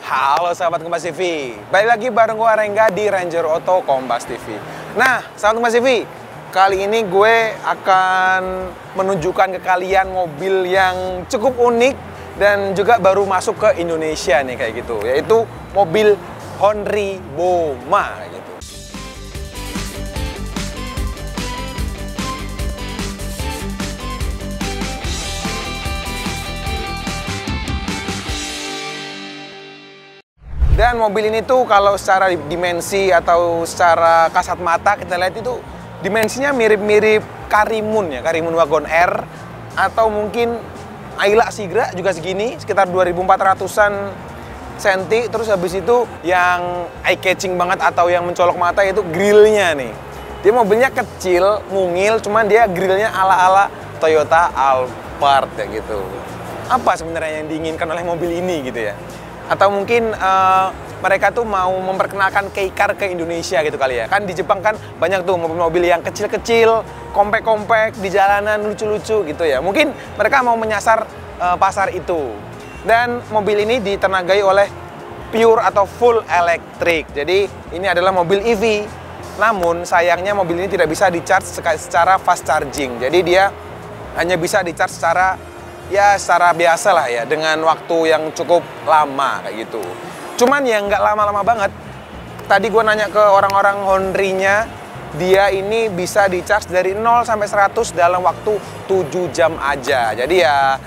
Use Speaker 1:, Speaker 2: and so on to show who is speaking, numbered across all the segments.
Speaker 1: Halo sahabat Kompas TV, balik lagi bareng gue Rengga di Ranger Auto Kompas TV. Nah, sahabat Kompas TV, kali ini gue akan menunjukkan ke kalian mobil yang cukup unik dan juga baru masuk ke Indonesia nih kayak gitu, yaitu mobil Honri Boma kayak gitu. Dan mobil ini tuh kalau secara dimensi atau secara kasat mata kita lihat itu dimensinya mirip-mirip Karimun ya, Karimun Wagon R atau mungkin Ayla Sigra juga segini, sekitar 2400-an cm. Terus habis itu yang eye catching banget atau yang mencolok mata itu grillnya nih. Dia mobilnya kecil, mungil, cuman dia grillnya ala-ala Toyota Alphard ya gitu. Apa sebenarnya yang diinginkan oleh mobil ini gitu ya? Atau mungkin mereka tuh mau memperkenalkan K-Car ke Indonesia gitu kali ya. Kan di Jepang kan banyak tuh mobil-mobil yang kecil-kecil, kompak-kompak, di jalanan lucu-lucu gitu ya. Mungkin mereka mau menyasar pasar itu. Dan mobil ini ditenagai oleh pure atau full electric. Jadi ini adalah mobil EV. Namun sayangnya mobil ini tidak bisa di-charge secara fast charging. Jadi dia hanya bisa di-charge secara biasa lah ya, dengan waktu yang cukup lama kayak gitu. Cuman ya nggak lama-lama banget. Tadi gue nanya ke orang-orang Honri-nya, dia ini bisa di-charge dari 0 sampai 100 dalam waktu 7 jam aja. Jadi ya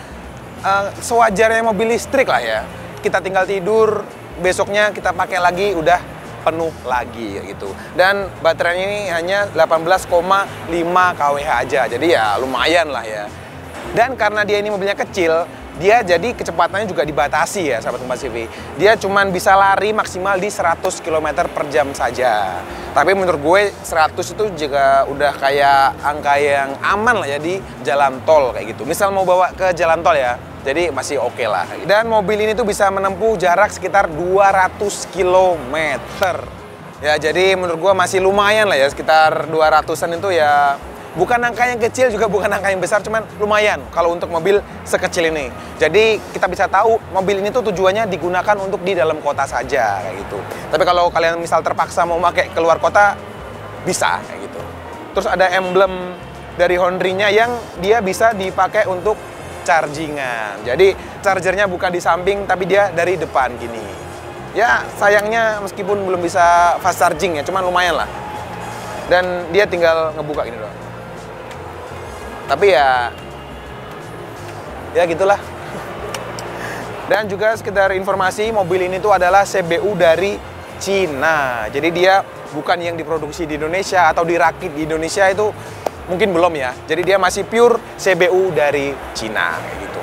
Speaker 1: sewajarnya mobil listrik lah ya. Kita tinggal tidur, besoknya kita pakai lagi udah penuh lagi gitu. Dan baterainya ini hanya 18,5 kWh aja. Jadi ya lumayan lah ya. Dan karena dia ini mobilnya kecil, dia jadi kecepatannya juga dibatasi ya sahabat Kompas TV. Dia cuman bisa lari maksimal di 100 km per jam saja. Tapi menurut gue 100 itu juga udah kayak angka yang aman lah ya di jalan tol kayak gitu. Misal mau bawa ke jalan tol ya, jadi masih oke lah. Dan mobil ini tuh bisa menempuh jarak sekitar 200 km. Ya jadi menurut gue masih lumayan lah ya, sekitar 200-an itu ya. Bukan angka yang kecil juga bukan angka yang besar, cuman lumayan kalau untuk mobil sekecil ini. Jadi kita bisa tahu mobil ini tuh tujuannya digunakan untuk di dalam kota saja kayak gitu. Tapi kalau kalian misal terpaksa mau pakai keluar kota, bisa kayak gitu. Terus ada emblem dari Honri-nya yang dia bisa dipakai untuk chargingan. Jadi chargernya bukan di samping tapi dia dari depan gini. Ya sayangnya meskipun belum bisa fast charging ya, cuman lumayan lah. Dan dia tinggal ngebuka gini doang. Tapi ya gitulah. Dan juga sekedar informasi, mobil ini tuh adalah CBU dari Cina. Jadi dia bukan yang diproduksi di Indonesia atau dirakit di Indonesia, itu mungkin belum ya. Jadi dia masih pure CBU dari Cina kayak gitu.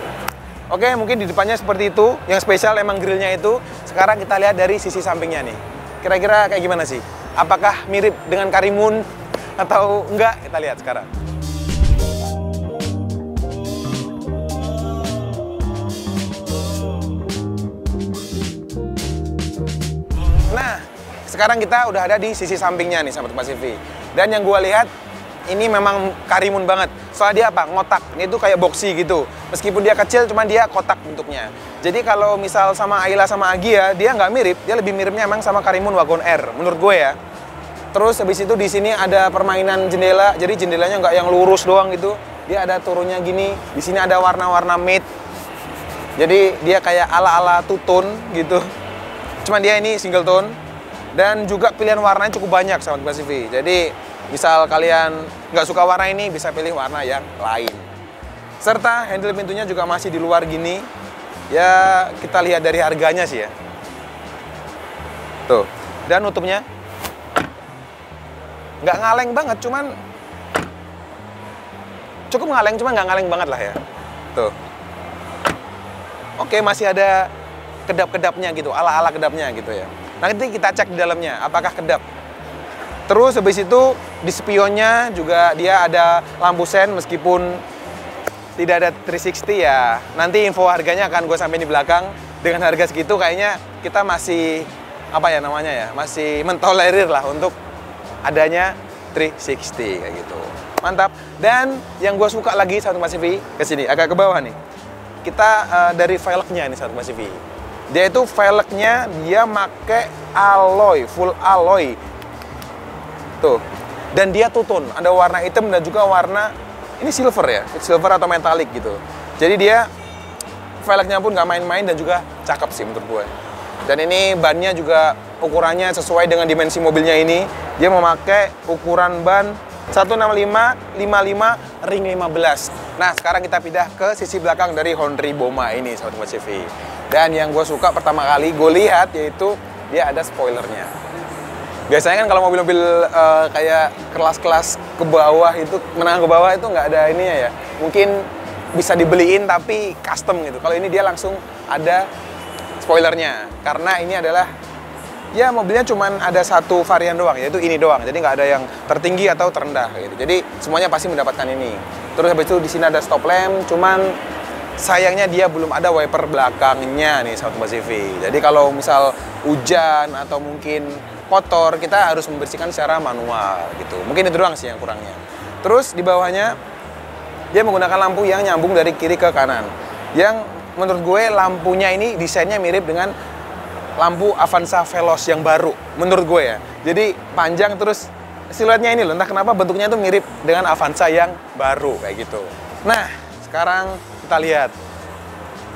Speaker 1: Oke, mungkin di depannya seperti itu. Yang spesial emang grillnya itu. Sekarang kita lihat dari sisi sampingnya nih. Kira-kira kayak gimana sih? Apakah mirip dengan Karimun atau enggak? Kita lihat sekarang. Nah, sekarang kita udah ada di sisi sampingnya nih sahabat Kompas TV. Dan yang gue lihat ini memang Karimun banget. Soalnya dia apa? Ngotak. Ini tuh kayak boxy gitu. Meskipun dia kecil, cuman dia kotak bentuknya. Jadi kalau misal sama Ayla sama Agi ya, dia nggak mirip. Dia lebih miripnya emang sama Karimun Wagon R, menurut gue ya. Terus habis itu di sini ada permainan jendela. Jadi jendelanya nggak yang lurus doang gitu. Dia ada turunnya gini. Di sini ada warna-warna matte. Jadi dia kayak ala-ala two-tone gitu. Cuman dia ini single tone. Dan juga pilihan warnanya cukup banyak sahabat Kompas TV. Jadi misal kalian nggak suka warna ini, bisa pilih warna yang lain. Serta handle pintunya juga masih di luar gini. Ya kita lihat dari harganya sih ya. Tuh. Dan nutupnya nggak ngaleng banget, cuman cukup ngaleng, cuman nggak ngaleng banget lah ya. Tuh. Oke, masih ada kedap-kedapnya gitu, ala-ala kedapnya gitu ya. Nanti kita cek di dalamnya, apakah kedap. Terus habis itu di spionnya juga dia ada lampu sen, meskipun tidak ada 360 ya. Nanti info harganya akan gue sampai di belakang. Dengan harga segitu kayaknya kita masih, apa ya namanya ya, masih mentolerir lah untuk adanya 360 kayak gitu. Mantap. Dan yang gue suka lagi sahabat Kompas TV, ke sini agak ke bawah nih. Kita dari velgnya nih sahabat Kompas TV. Dia itu velgnya dia make alloy, full alloy. Tuh. Dan dia two-tone, ada warna hitam dan juga warna ini silver ya, silver atau metallic gitu. Jadi dia velgnya pun nggak main-main dan juga cakep sih menurut gue. Dan ini bannya juga ukurannya sesuai dengan dimensi mobilnya ini. Dia memakai ukuran ban 165/55 ring 15. Nah, sekarang kita pindah ke sisi belakang dari Honri Boma ini, Sobat Kompas TV. Dan yang gue suka pertama kali gue lihat yaitu dia ada spoilernya. Biasanya kan kalau mobil-mobil kayak kelas-kelas ke bawah itu, menengah ke bawah itu nggak ada ininya ya. Mungkin bisa dibeliin tapi custom gitu. Kalau ini dia langsung ada spoilernya. Karena ini adalah ya mobilnya cuman ada satu varian doang, yaitu ini doang. Jadi nggak ada yang tertinggi atau terendah gitu. Jadi semuanya pasti mendapatkan ini. Terus habis itu di sini ada stop lamp, cuman sayangnya dia belum ada wiper belakangnya nih Sobat Kompas TV. Jadi kalau misal hujan atau mungkin kotor, kita harus membersihkan secara manual gitu. Mungkin itu doang sih yang kurangnya. Terus di bawahnya dia menggunakan lampu yang nyambung dari kiri ke kanan. Yang menurut gue lampunya ini desainnya mirip dengan lampu Avanza Veloz yang baru, menurut gue ya. Jadi panjang terus siluetnya ini loh, entah kenapa bentuknya itu mirip dengan Avanza yang baru kayak gitu. Nah, sekarang kita lihat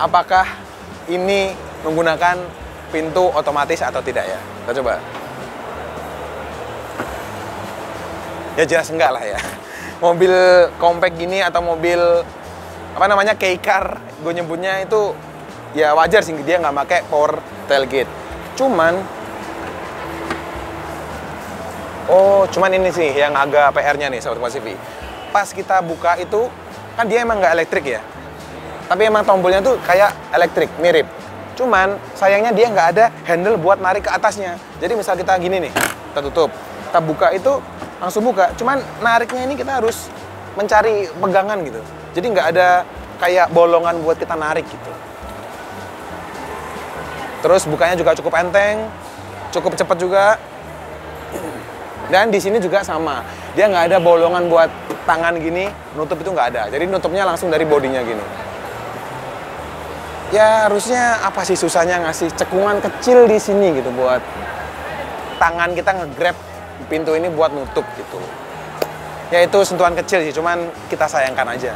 Speaker 1: apakah ini menggunakan pintu otomatis atau tidak ya. Kita coba. Ya jelas enggak lah ya. Mobil compact gini atau mobil apa namanya K-car, gue nyebutnya itu ya wajar sih dia nggak pakai power tailgate. Cuman ini sih yang agak PR-nya nih Sobat Kompas TV. Pas kita buka itu kan dia emang nggak elektrik ya, tapi emang tombolnya tuh kayak elektrik, mirip. Cuman sayangnya dia nggak ada handle buat narik ke atasnya. Jadi misal kita gini nih, kita tutup, kita buka itu langsung buka. Cuman nariknya ini kita harus mencari pegangan gitu. Jadi nggak ada kayak bolongan buat kita narik gitu. Terus bukanya juga cukup enteng, cukup cepat juga. Dan di sini juga sama, dia nggak ada bolongan buat tangan gini, nutup itu nggak ada. Jadi nutupnya langsung dari bodinya gini. Ya harusnya apa sih susahnya ngasih cekungan kecil di sini gitu buat tangan kita nge-grab pintu ini buat nutup gitu. Ya itu sentuhan kecil sih, cuman kita sayangkan aja.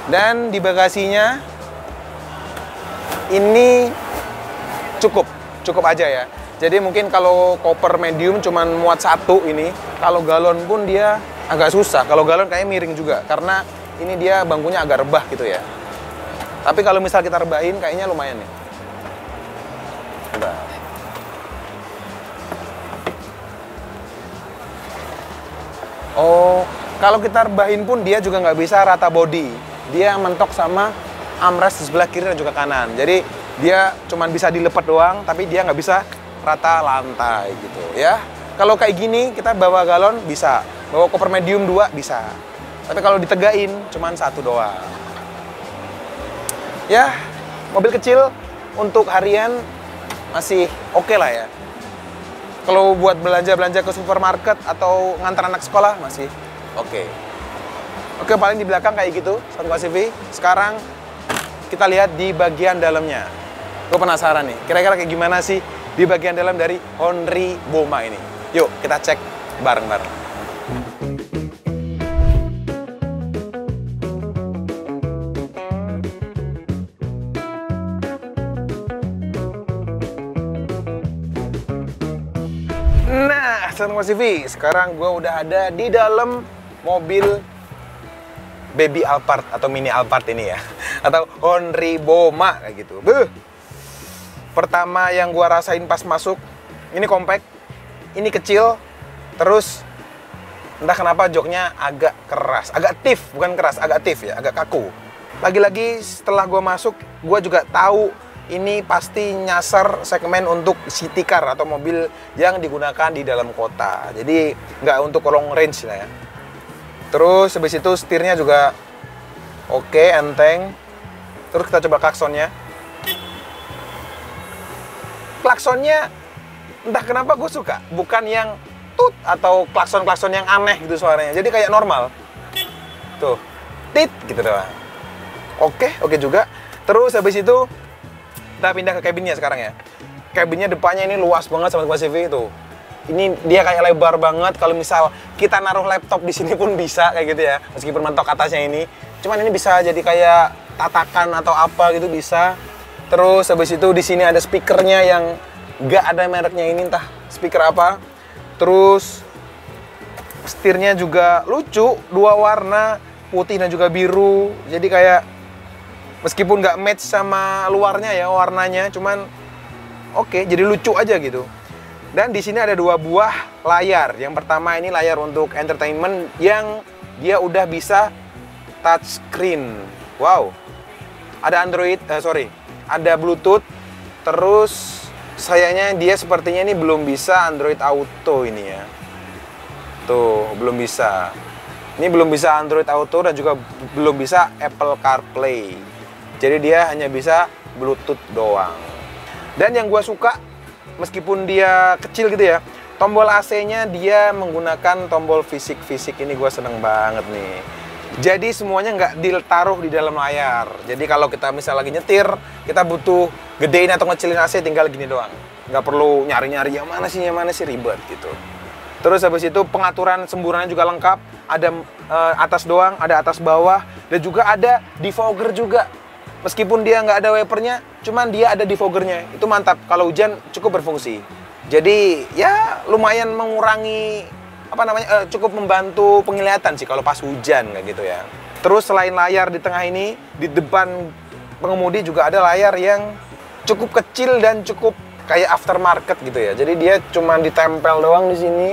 Speaker 1: Dan di bagasinya ini cukup aja ya. Jadi mungkin kalau koper medium cuman muat satu ini, kalau galon pun dia agak susah. Kalau galon kayaknya miring juga karena ini dia bangkunya agak rebah gitu ya. Tapi kalau misal kita rebahin kayaknya lumayan nih. Coba. Oh, kalau kita rebahin pun dia juga nggak bisa rata body. Dia mentok sama armrest di sebelah kiri dan juga kanan. Jadi dia cuman bisa dilepet doang, tapi dia nggak bisa rata lantai gitu ya. Kalau kayak gini kita bawa galon bisa, bawa koper medium 2 bisa. Tapi kalau ditegain cuman satu doang. Ya, mobil kecil untuk harian masih oke lah ya. Kalau buat belanja-belanja ke supermarket atau ngantar anak sekolah masih oke. Oke, paling di belakang kayak gitu, Sobat Kompas TV. Sekarang kita lihat di bagian dalamnya. Gue penasaran nih, kira-kira kayak gimana sih di bagian dalam dari Honri Boma ini. Yuk, kita cek bareng-bareng. Nah, Sobat Kompas TV, sekarang gue udah ada di dalam mobil Baby Alphard atau Mini Alphard ini ya, atau Honri Boma kayak gitu. Pertama yang gua rasain pas masuk, ini compact, ini kecil, terus entah kenapa joknya agak keras, agak stiff, bukan keras, agak stiff ya, agak kaku. Lagi-lagi setelah gua masuk, gua juga tahu ini pasti nyasar segmen untuk city car atau mobil yang digunakan di dalam kota. Jadi nggak untuk long range lah ya. Terus habis itu setirnya juga oke, enteng. Terus kita coba klaksonnya. Klaksonnya entah kenapa gue suka, bukan yang tut atau klakson-klakson yang aneh gitu suaranya. Jadi kayak normal. Tuh, tit gitu doang. Oke juga. Terus habis itu Kita pindah ke cabinnya sekarang ya. Cabinnya depannya ini luas banget Sobat Kompas TV tuh. Ini dia kayak lebar banget. Kalau misal kita naruh laptop di sini pun bisa kayak gitu ya. Meskipun mentok atasnya ini. Cuman ini bisa jadi kayak tatakan atau apa gitu bisa. Terus habis itu di sini ada speakernya yang nggak ada mereknya ini, entah speaker apa. Terus setirnya juga lucu, 2 warna, putih dan juga biru. Jadi kayak meskipun nggak match sama luarnya ya warnanya, cuman oke, jadi lucu aja gitu. Dan di sini ada 2 buah layar. Yang pertama ini layar untuk entertainment yang dia udah bisa touchscreen. Wow. Ada ada Bluetooth. Terus sayangnya dia sepertinya ini belum bisa Android Auto ini ya. Tuh, belum bisa. Ini belum bisa Android Auto dan juga belum bisa Apple CarPlay. Jadi dia hanya bisa Bluetooth doang. Dan yang gue suka, meskipun dia kecil gitu ya, tombol AC-nya dia menggunakan tombol fisik-fisik. Ini gue seneng banget nih. Jadi semuanya nggak ditaruh di dalam layar. Jadi kalau kita misal lagi nyetir, kita butuh gedein atau ngecilin AC tinggal gini doang. Nggak perlu nyari-nyari yang mana sih ribet gitu. Terus habis itu pengaturan semburannya juga lengkap. Ada atas doang, ada atas bawah, dan juga ada defogger juga. Meskipun dia nggak ada wipernya, cuman dia ada defoggernya. Itu mantap, kalau hujan cukup berfungsi. Jadi ya lumayan mengurangi, cukup membantu penglihatan sih kalau pas hujan kayak gitu ya. Terus selain layar di tengah ini, di depan pengemudi juga ada layar yang cukup kecil dan cukup kayak aftermarket gitu ya. Jadi dia cuma ditempel doang di sini.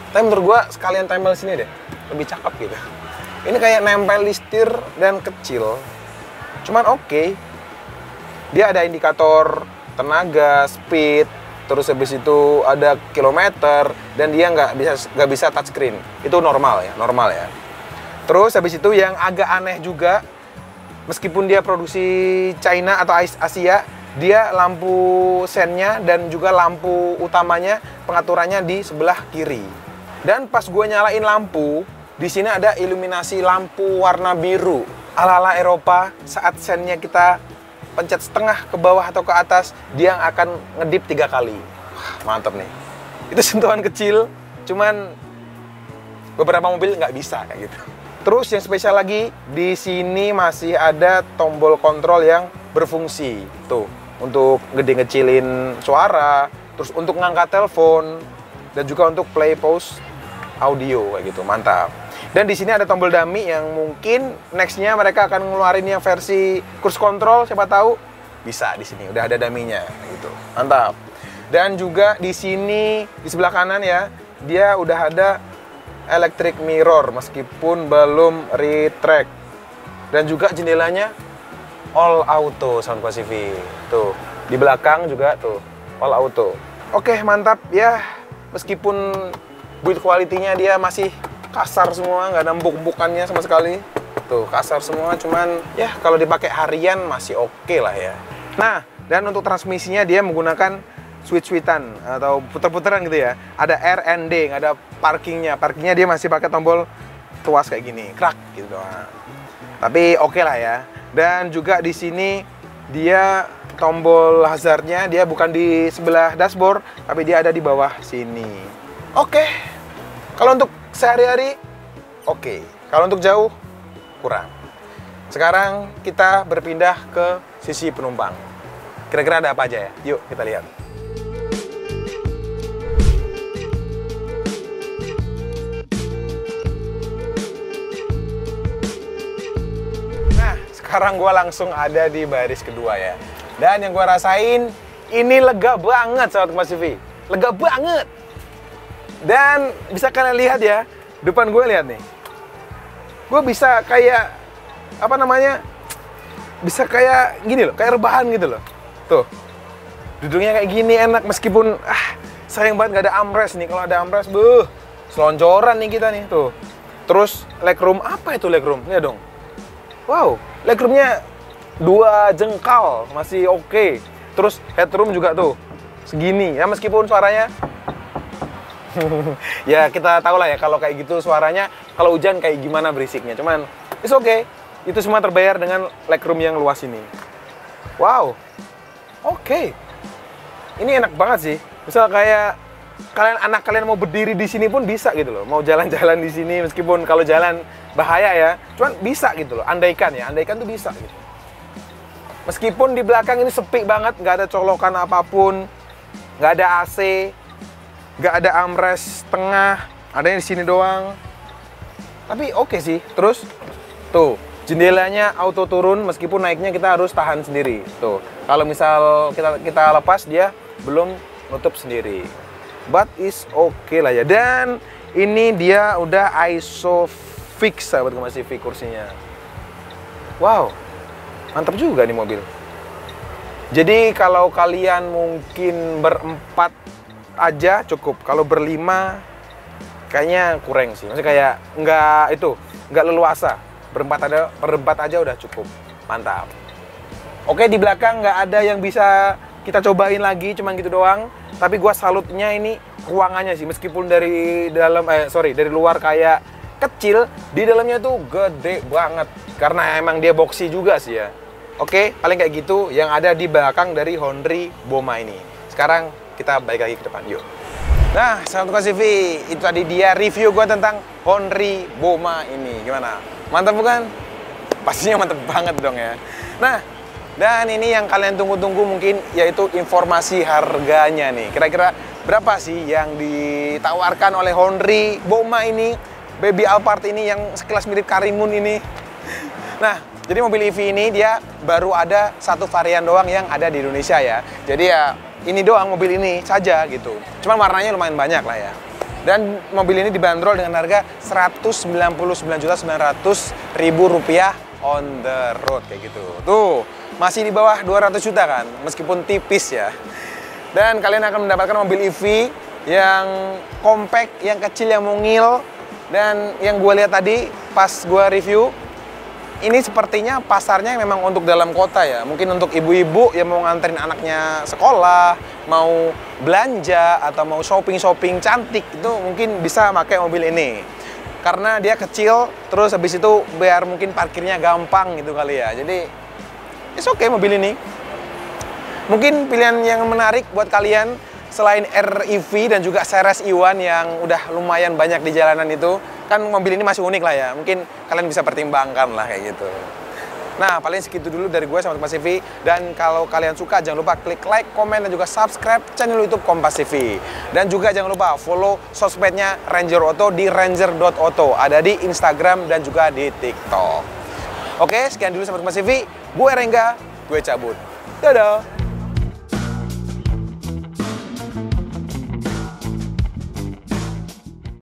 Speaker 1: Tapi menurut gua sekalian tempel di sini deh, lebih cakep gitu. Ini kayak nempel di setir dan kecil. Cuman oke. Dia ada indikator tenaga, speed, terus habis itu ada kilometer, dan dia nggak bisa touchscreen. Itu normal ya. Terus habis itu yang agak aneh juga, meskipun dia produksi China atau Asia, dia lampu sennya dan juga lampu utamanya pengaturannya di sebelah kiri. Dan pas gue nyalain lampu, di sini ada iluminasi lampu warna biru ala-ala Eropa. Saat sennya kita pencet setengah ke bawah atau ke atas, dia akan ngedip 3 kali. Wah, mantap nih. Itu sentuhan kecil, cuman beberapa mobil nggak bisa kayak gitu. Terus yang spesial lagi, di sini masih ada tombol kontrol yang berfungsi. Tuh, untuk ngecilin suara, terus untuk ngangkat telepon, dan juga untuk play pause audio kayak gitu. Mantap. Dan di sini ada tombol dummy yang mungkin nextnya mereka akan ngeluarin yang versi cruise control, siapa tahu bisa di sini. Udah ada dummy-nya gitu. Mantap. Dan juga di sini di sebelah kanan ya, dia udah ada electric mirror meskipun belum retract. Dan juga jendelanya all auto Sound Pacific. Tuh, di belakang juga tuh all auto. Oke, mantap ya. Meskipun build quality-nya dia masih kasar semua, nggak ada empuk-empukannya sama sekali. Tuh, kasar semua, cuman ya kalau dipakai harian masih oke lah ya. Nah, dan untuk transmisinya dia menggunakan switch-switchan atau puter-puteran gitu ya. Ada R and D, nggak ada parkingnya. Parkingnya dia masih pakai tombol tuas kayak gini, krak gitu doang. Tapi oke lah ya. Dan juga di sini dia tombol hazardnya dia bukan di sebelah dashboard, tapi dia ada di bawah sini. Oke. Kalau untuk sehari-hari, oke. Kalau untuk jauh, kurang. Sekarang kita berpindah ke sisi penumpang. Kira-kira ada apa aja ya? Yuk kita lihat. Nah, sekarang gue langsung ada di baris kedua ya. Dan yang gue rasain, ini lega banget Sobat Kompas TV. Lega banget. Dan bisa kalian lihat ya, depan gue lihat nih. Gue bisa kayak, bisa kayak gini loh, kayak rebahan gitu loh. Tuh, duduknya kayak gini enak meskipun, sayang banget gak ada armrest nih. Kalau ada armrest, selonjoran nih kita nih, tuh. Terus legroom, apa itu legroom? Lihat dong. Wow, legroomnya 2 jengkal, masih oke. Terus headroom juga tuh, segini. Ya meskipun suaranya ya kita tahu lah ya kalau kayak gitu suaranya kalau hujan kayak gimana berisiknya. Cuman it's okay. Itu semua terbayar dengan legroom yang luas ini. Wow. Oke. Ini enak banget sih. Misal kayak anak kalian mau berdiri di sini pun bisa gitu loh. Mau jalan-jalan di sini meskipun kalau jalan bahaya ya. Cuman bisa gitu loh. Andaikan tuh bisa gitu. Meskipun di belakang ini sepi banget, nggak ada colokan apapun, nggak ada AC, nggak ada armrest tengah, adanya di sini doang. Tapi oke sih. Terus tuh jendelanya auto turun, meskipun naiknya kita harus tahan sendiri. Tuh, kalau misal kita lepas dia belum nutup sendiri. But is okay lah ya. Dan ini dia udah ISOFIX sahabat Kompas TV kursinya. Wow, mantap juga nih mobil. Jadi kalau kalian mungkin berempat aja cukup. Kalau berlima kayaknya kurang sih. Maksudnya kayak nggak leluasa. Berempat aja udah cukup. Mantap. Oke, di belakang nggak ada yang bisa kita cobain lagi, cuman gitu doang. Tapi gua salutnya ini ruangannya sih, meskipun dari luar kayak kecil, di dalamnya tuh gede banget. Karena emang dia boxy juga sih ya. Oke, paling kayak gitu yang ada di belakang dari Honri Boma ini. Sekarang kita balik lagi ke depan, yuk. Nah, sahabat Kompas TV, itu tadi dia review gua tentang Honri Boma ini. Gimana? Mantap bukan? Pastinya mantap banget dong ya. Nah, dan ini yang kalian tunggu-tunggu mungkin, yaitu informasi harganya nih. Kira-kira berapa sih yang ditawarkan oleh Honri Boma ini, Baby Alphard ini yang sekelas mirip Karimun ini. Nah, jadi mobil EV ini dia baru ada satu varian doang yang ada di Indonesia ya. Jadi ya ini doang, mobil ini saja gitu. Cuma warnanya lumayan banyak lah ya. Dan mobil ini dibanderol dengan harga Rp199.900.000 on the road kayak gitu. Tuh, masih di bawah 200 juta kan, meskipun tipis ya. Dan kalian akan mendapatkan mobil EV yang compact, yang kecil, yang mungil. Dan yang gue lihat tadi pas gue review, ini sepertinya pasarnya memang untuk dalam kota ya. Mungkin untuk ibu-ibu yang mau nganterin anaknya sekolah, mau belanja, atau mau shopping-shopping cantik, itu mungkin bisa pakai mobil ini. Karena dia kecil, terus habis itu biar mungkin parkirnya gampang gitu kali ya. Jadi, it's okay mobil ini. Mungkin pilihan yang menarik buat kalian, selain REV dan juga Ceres E1 yang udah lumayan banyak di jalanan itu, kan mobil ini masih unik lah ya. Mungkin kalian bisa pertimbangkan lah kayak gitu. Nah, paling segitu dulu dari gue, sahabat Kompas TV. Dan kalau kalian suka, jangan lupa klik like, komen, dan juga subscribe channel YouTube Kompas TV. Dan juga jangan lupa follow sosmednya Ranger Auto di ranger.auto. Ada di Instagram dan juga di TikTok. Oke, sekian dulu sahabat Kompas TV. Gue Rengga, gue cabut. Dadah!